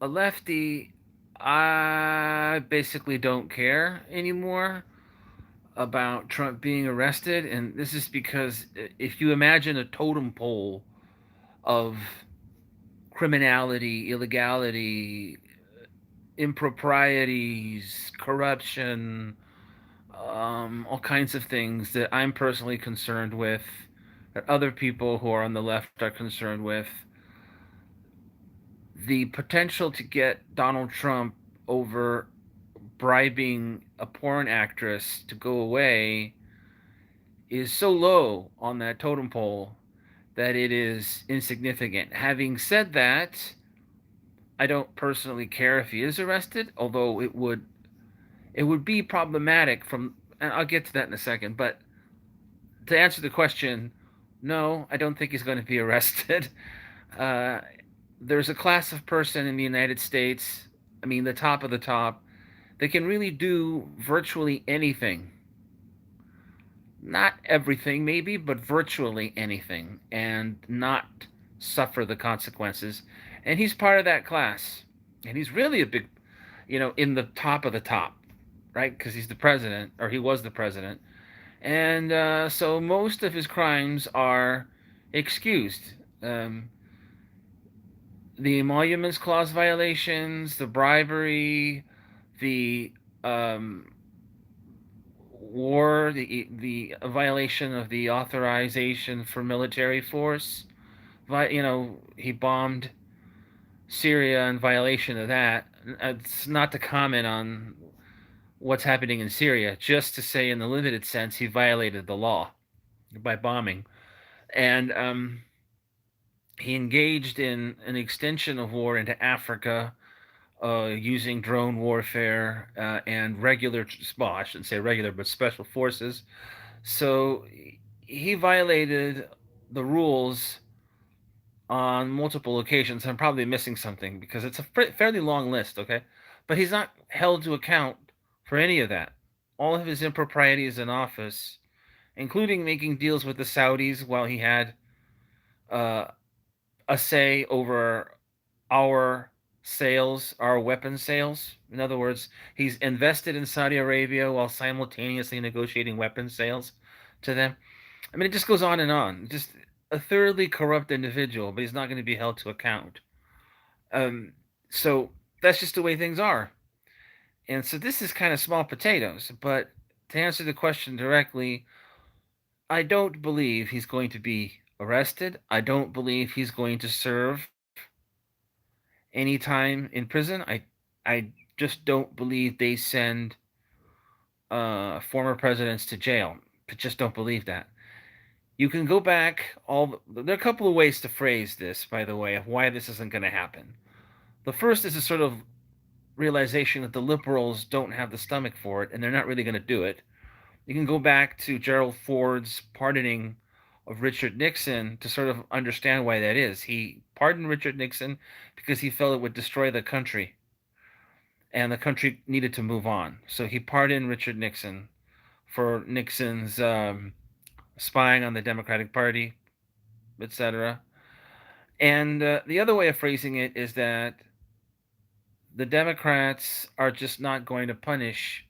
a lefty, I basically don't care anymore about Trump being arrested. And this is because if you imagine a totem pole of criminality, illegality, improprieties, corruption, all kinds of things that I'm personally concerned with, that other people who are on the left are concerned with, the potential to get Donald Trump over bribing a porn actress to go away is so low on that totem pole that it is insignificant. Having said that, I don't personally care if he is arrested, although it would be problematic from, and I'll get to that in a second, but to answer the question, no, I don't think he's going to be arrested. Uh, there's a class of person in the United States, I mean, the top of the top, they can really do virtually anything. Not everything, maybe, but virtually anything, and not suffer the consequences. And he's part of that class. And he's really a big, in the top of the top, right? Because he's the president, or he was the president. And so most of his crimes are excused. The emoluments clause violations, the bribery, the um, war, the violation of the authorization for military force. He bombed Syria in violation of that. It's not to comment on what's happening in Syria, just to say, in the limited sense, he violated the law by bombing. And he engaged in an extension of war into Africa using drone warfare and regular, well, I shouldn't say regular, but special forces. So he violated the rules on multiple occasions. I'm probably missing something because it's a fairly long list, okay? But he's not held to account for any of that. All of his improprieties in office, including making deals with the Saudis while he had uh, a say over our sales, our weapon sales. In other words, he's invested in Saudi Arabia while simultaneously negotiating weapon sales to them. I mean, it just goes on and on. Just a thoroughly corrupt individual, but he's not going to be held to account. Um, so that's just the way things are. And so this is kind of small potatoes. But to answer the question directly, I don't believe he's going to be arrested. I don't believe he's going to serve any time in prison. I just don't believe they send former presidents to jail. I just don't believe that. You can go back there are a couple of ways to phrase this, by the way, of why this isn't going to happen. The first is a sort of realization that the liberals don't have the stomach for it and they're not really going to do it. You can go back to Gerald Ford's pardoning of Richard Nixon to sort of understand why that is. He pardoned Richard Nixon because he felt it would destroy the country and the country needed to move on. So he pardoned Richard Nixon for Nixon's spying on the Democratic Party, etc. And the other way of phrasing it is that the Democrats are just not going to punish.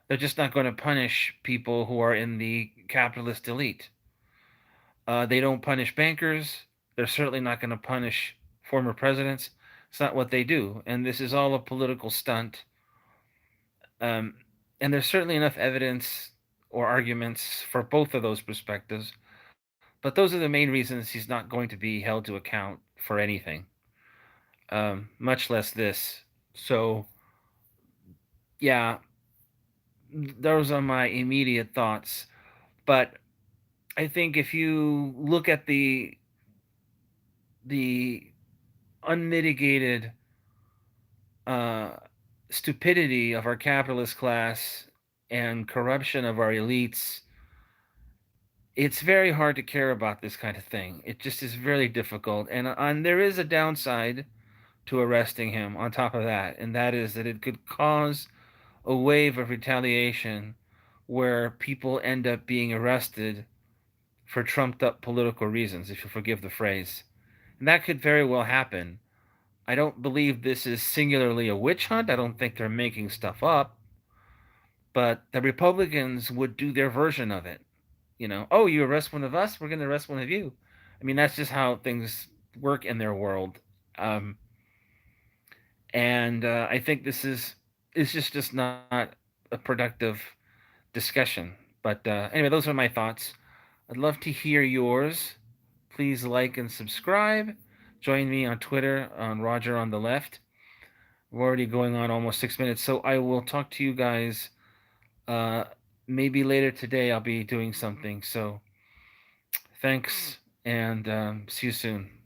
They're just not going to punish people who are in the capitalist elite. They don't punish bankers. They're certainly not going to punish former presidents. It's not what they do. And this is all a political stunt. Um, and there's certainly enough evidence or arguments for both of those perspectives. But those are the main reasons he's not going to be held to account for anything, much less this. So, yeah, those are my immediate thoughts. But I think if you look at the unmitigated uh, stupidity of our capitalist class and corruption of our elites, it's very hard to care about this kind of thing. It just is very difficult, and there is a downside to arresting him. On top of that, and that is that it could cause a wave of retaliation where people end up being arrested for trumped up political reasons, if you forgive the phrase. And that could very well happen. I don't believe this is singularly a witch hunt. I don't think they're making stuff up. But the Republicans would do their version of it. Oh, you arrest one of us, we're going to arrest one of you. I mean, that's just how things work in their world. Um, and I think this is just not a productive discussion. But anyway, those are my thoughts. I'd love to hear yours. Please like and subscribe. Join me on Twitter on Roger on the Left. We're already going on almost 6 minutes, so I will talk to you guys. Uh, Maybe later today I'll be doing something. So thanks, and see you soon.